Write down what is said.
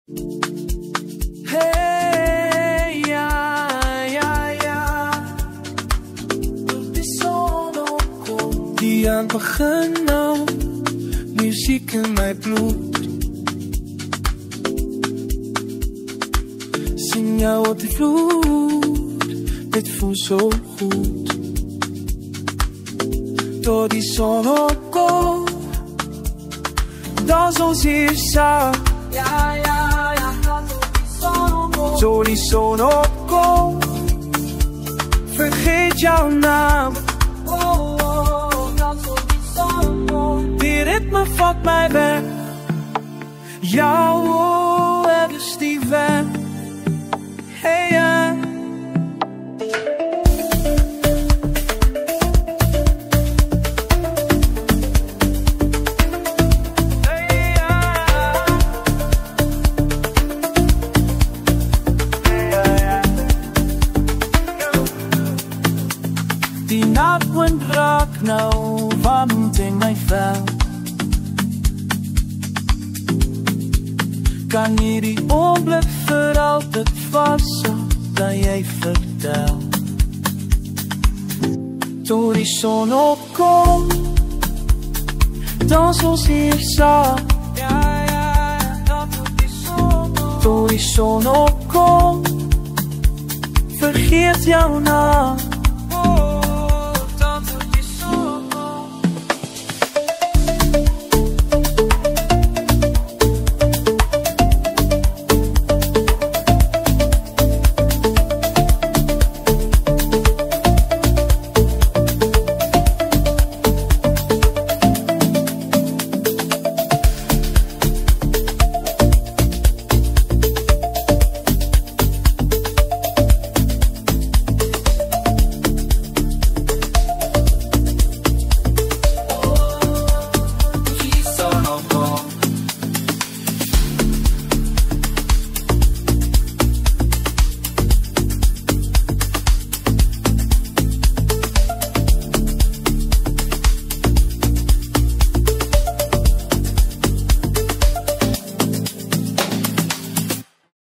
Hey, ja, ja, ja. Die son opkom, die aan begin nou. Muziek in my bloed. Sien jou op die vloer, dit voel so goed. Tot die son opkom, dans ons hier saam. Ja, ja, ja, tot die son opkom, vergeet jouw naam. Die ritme vat mij weg, jouw weg is die weg. Hey, yeah. Die nachtwind raakt nou warmte in mijn vel. Kan hier die oomblik voor altijd vastzitten dan jij vertel. Tot die zon opkomt, dans ons hier samen. Ja, ja, ja, tot die zon opkomt, vergeet jouw naam.